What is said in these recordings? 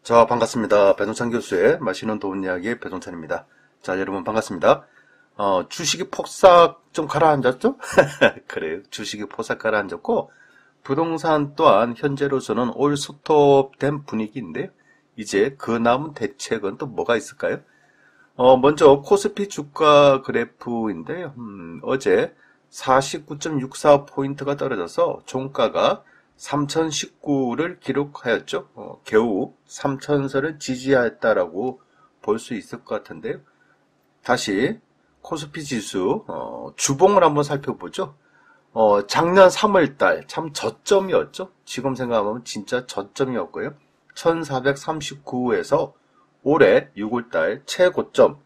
자, 반갑습니다. 배동찬 교수의 맛있는 도움 이야기 배동찬입니다. 자, 여러분 반갑습니다. 주식이 폭삭 좀 가라앉았죠? 그래요. 주식이 폭삭 가라앉았고, 부동산 또한 현재로서는 올 스톱된 분위기인데요. 이제 그 남은 대책은 또 뭐가 있을까요? 먼저 코스피 주가 그래프인데요. 어제 49.64포인트가 떨어져서 종가가 3019를 기록하였죠. 겨우 3000선을 지지했다라고 볼 수 있을 것 같은데요. 다시 코스피 지수 주봉을 한번 살펴보죠. 작년 3월달 참 저점이었죠. 지금 생각하면 진짜 저점이었고요. 1439에서 올해 6월달 최고점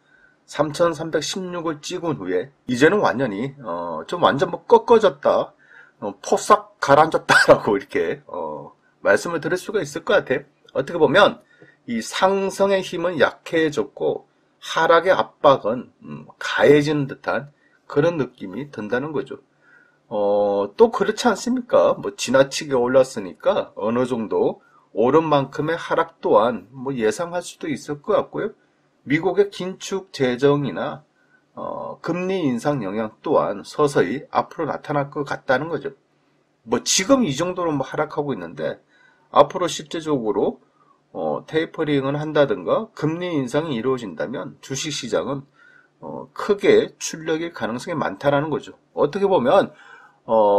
3316을 찍은 후에 이제는 완전히 좀 완전 뭐 꺾어졌다, 포싹 가라앉았다라고 이렇게 말씀을 드릴 수가 있을 것 같아요. 어떻게 보면 이 상승의 힘은 약해졌고 하락의 압박은 가해지는 듯한 그런 느낌이 든다는 거죠. 또 그렇지 않습니까? 뭐 지나치게 올랐으니까 어느 정도 오른 만큼의 하락 또한 뭐 예상할 수도 있을 것 같고요. 미국의 긴축 재정이나 금리 인상 영향 또한 서서히 앞으로 나타날 것 같다는 거죠. 뭐 지금 이 정도는 뭐 하락하고 있는데 앞으로 실제적으로 테이퍼링을 한다든가 금리 인상이 이루어진다면 주식시장은 크게 출력일 가능성이 많다라는 거죠. 어떻게 보면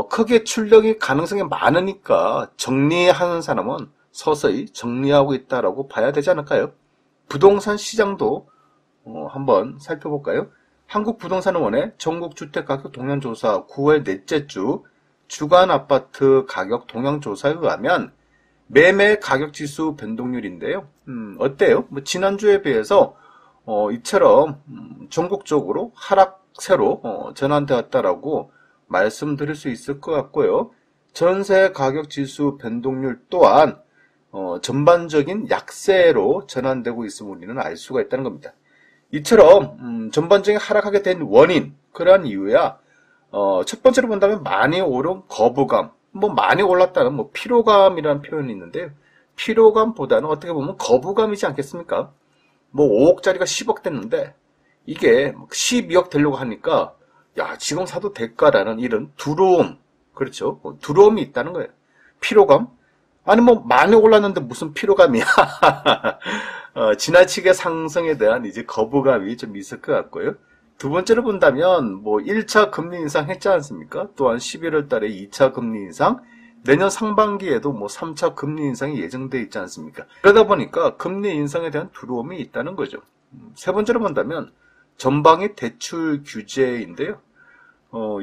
크게 출력일 가능성이 많으니까 정리하는 사람은 서서히 정리하고 있다라고 봐야 되지 않을까요? 부동산 시장도 한번 살펴볼까요? 한국부동산원의 전국주택가격 동향조사 9월 넷째 주 주간 아파트 가격 동향조사에 의하면 매매 가격지수 변동률인데요. 어때요? 뭐 지난주에 비해서 이처럼 전국적으로 하락세로 전환되었다라고 말씀드릴 수 있을 것 같고요. 전세 가격지수 변동률 또한 전반적인 약세로 전환되고 있음을 우리는 알 수가 있다는 겁니다. 이처럼 전반적인 하락하게 된 원인, 그러한 이유야 첫 번째로 본다면 많이 오른 거부감, 뭐 많이 올랐다는 뭐 피로감이라는 표현이 있는데요. 피로감보다는 어떻게 보면 거부감이지 않겠습니까? 뭐 5억짜리가 10억 됐는데 이게 12억 되려고 하니까 야, 지금 사도 될까라는 이런 두려움, 그렇죠? 두려움이 있다는 거예요. 피로감? 아니 뭐 많이 올랐는데 무슨 피로감이야. 지나치게 상승에 대한 이제 거부감이 좀 있을 것 같고요. 두 번째로 본다면 뭐 1차 금리 인상 했지 않습니까? 또한 11월 달에 2차 금리 인상, 내년 상반기에도 뭐 3차 금리 인상이 예정되어 있지 않습니까? 그러다 보니까 금리 인상에 대한 두려움이 있다는 거죠. 세 번째로 본다면 전방위 대출 규제인데요.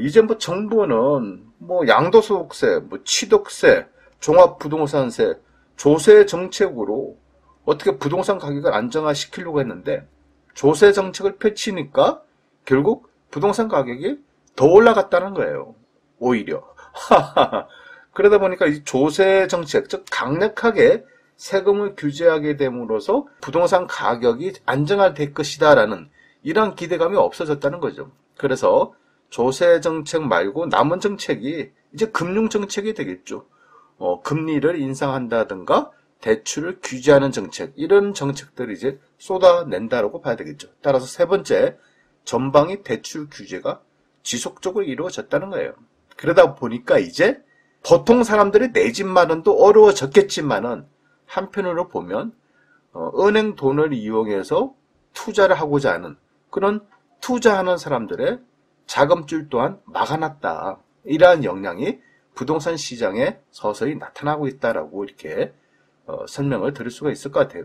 이제 뭐 정부는 뭐 양도소득세, 뭐 취득세, 종합부동산세, 조세 정책으로 어떻게 부동산 가격을 안정화시키려고 했는데 조세 정책을 펼치니까 결국 부동산 가격이 더 올라갔다는 거예요. 오히려. 그러다 보니까 이 조세 정책, 즉 강력하게 세금을 규제하게 됨으로써 부동산 가격이 안정화될 것이다라는 이런 기대감이 없어졌다는 거죠. 그래서 조세 정책 말고 남은 정책이 이제 금융 정책이 되겠죠. 금리를 인상한다든가 대출을 규제하는 정책, 이런 정책들을 이제 쏟아낸다라고 봐야 되겠죠. 따라서 세 번째, 전방위 대출 규제가 지속적으로 이루어졌다는 거예요. 그러다 보니까 이제 보통 사람들이 내 집 마련도 어려워졌겠지만은 한편으로 보면 은행 돈을 이용해서 투자를 하고자 하는 그런 투자하는 사람들의 자금줄 또한 막아놨다. 이러한 영향이 부동산 시장에 서서히 나타나고 있다라고 이렇게 설명을 드릴 수가 있을 것 같아요.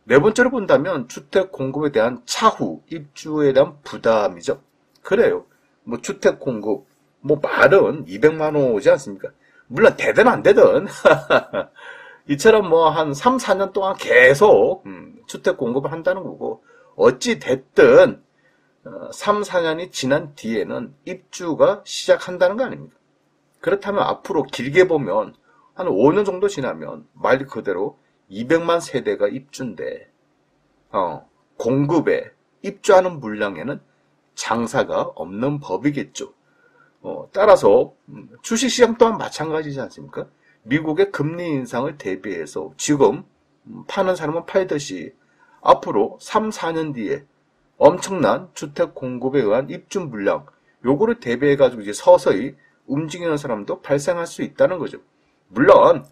네 번째로 본다면 주택 공급에 대한 차후 입주에 대한 부담이죠. 그래요. 뭐 주택 공급, 뭐 말은 200만 호지 않습니까? 물론 되든 안 되든 이처럼 뭐 한 3, 4년 동안 계속 주택 공급을 한다는 거고, 어찌 됐든 3, 4년이 지난 뒤에는 입주가 시작한다는 거 아닙니까? 그렇다면 앞으로 길게 보면 한 5년 정도 지나면 말 그대로 200만 세대가 입주인데 공급에 입주하는 물량에는 장사가 없는 법이겠죠. 따라서 주식시장 또한 마찬가지지 않습니까? 미국의 금리 인상을 대비해서 지금 파는 사람은 팔듯이 앞으로 3, 4년 뒤에 엄청난 주택 공급에 의한 입주 물량, 요거를 대비해가지고 이제 서서히 움직이는 사람도 발생할 수 있다는 거죠. 물론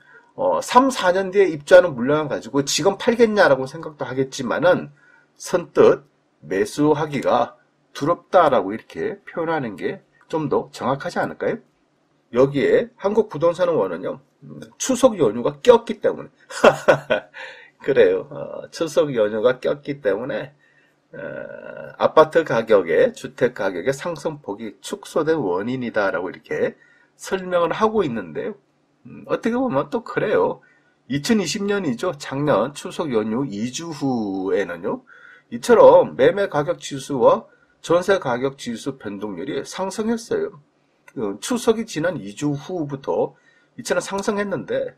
3, 4년 뒤에 입주하는 물량을 가지고 지금 팔겠냐라고 생각도 하겠지만은 선뜻 매수하기가 두렵다라고 이렇게 표현하는 게 좀 더 정확하지 않을까요? 여기에 한국부동산원은요, 추석 연휴가 꼈기 때문에 그래요. 추석 연휴가 꼈기 때문에 아파트 가격의 주택 가격의 상승폭이 축소된 원인이다라고 이렇게 설명을 하고 있는데요. 어떻게 보면 또 그래요. 2020년이죠. 작년 추석 연휴 2주 후에는요. 이처럼 매매 가격 지수와 전세 가격 지수 변동률이 상승했어요. 추석이 지난 2주 후부터 이처럼 상승했는데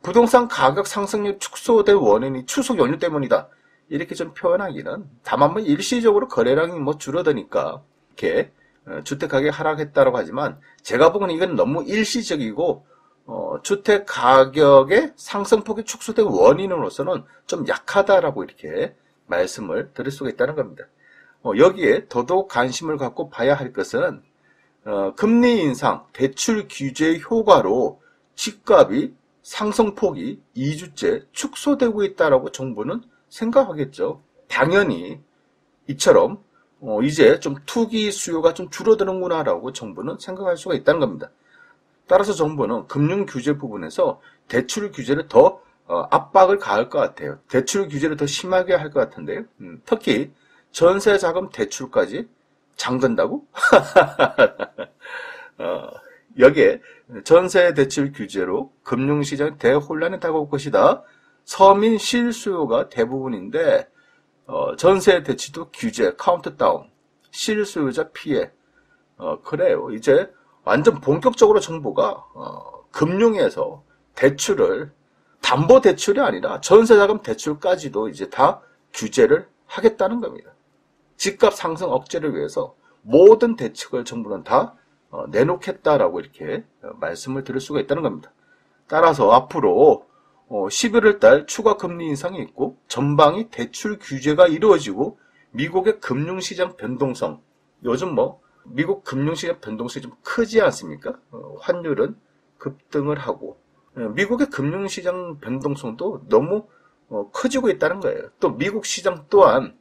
부동산 가격 상승률 축소된 원인이 추석 연휴 때문이다. 이렇게 좀 표현하기는 다만 뭐 일시적으로 거래량이 뭐 줄어드니까 이렇게 주택 가격이 하락했다고 하지만 제가 보기에는 이건 너무 일시적이고 주택 가격의 상승폭이 축소된 원인으로서는 좀 약하다라고 이렇게 말씀을 드릴 수가 있다는 겁니다. 여기에 더더욱 관심을 갖고 봐야 할 것은 금리 인상, 대출 규제 효과로 집값이 상승폭이 2주째 축소되고 있다라고 정부는 생각하겠죠. 당연히 이처럼 이제 좀 투기 수요가 좀 줄어드는구나라고 정부는 생각할 수가 있다는 겁니다. 따라서 정부는 금융 규제 부분에서 대출 규제를 더 압박을 가할 것 같아요. 대출 규제를 더 심하게 할 것 같은데요. 특히 전세자금 대출까지 잠근다고? 여기에 전세 대출 규제로 금융시장 대혼란이 다가올 것이다. 서민 실수요가 대부분인데 전세 대출도 규제, 카운트다운, 실수요자 피해. 그래요. 이제 완전 본격적으로 정부가 금융에서 대출을 담보대출이 아니라 전세자금 대출까지도 이제 다 규제를 하겠다는 겁니다. 집값 상승 억제를 위해서 모든 대책을 정부는 다 내놓겠다라고 이렇게 말씀을 드릴 수가 있다는 겁니다. 따라서 앞으로 11월 달 추가 금리 인상이 있고 전방위 대출 규제가 이루어지고 미국의 금융시장 변동성, 요즘 미국 금융시장 변동성이 좀 크지 않습니까? 환율은 급등을 하고 미국의 금융시장 변동성도 너무 커지고 있다는 거예요. 또 미국 시장 또한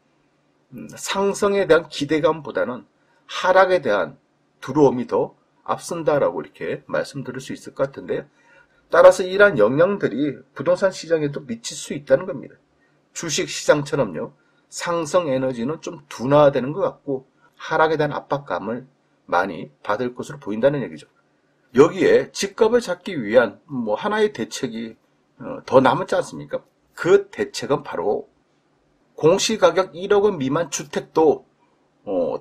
상승에 대한 기대감보다는 하락에 대한 두려움이 더 앞선다라고 이렇게 말씀드릴 수 있을 것 같은데요. 따라서 이러한 영향들이 부동산 시장에도 미칠 수 있다는 겁니다. 주식 시장처럼요. 상승 에너지는 좀 둔화되는 것 같고 하락에 대한 압박감을 많이 받을 것으로 보인다는 얘기죠. 여기에 집값을 잡기 위한 하나의 대책이 더 남았지 않습니까? 그 대책은 바로 공시가격 1억 원 미만 주택도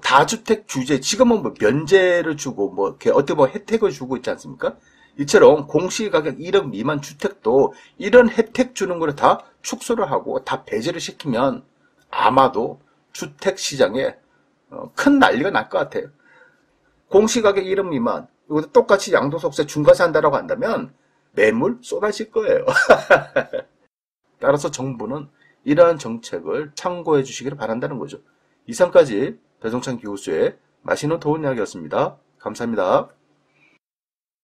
다주택 규제, 지금은 면제를 주고 이렇게 어떻게 혜택을 주고 있지 않습니까? 이처럼 공시가격 1억 미만 주택도 이런 혜택 주는 걸 다 축소를 하고 다 배제를 시키면 아마도 주택 시장에 큰 난리가 날 것 같아요. 공시가격 1억 미만, 이것도 똑같이 양도소득세 중과세 한다라고 한다면 매물 쏟아질 거예요. 따라서 정부는 이러한 정책을 참고해 주시기를 바란다는 거죠. 이상까지 배종찬 교수의 맛있는 도움 이야기였습니다. 감사합니다.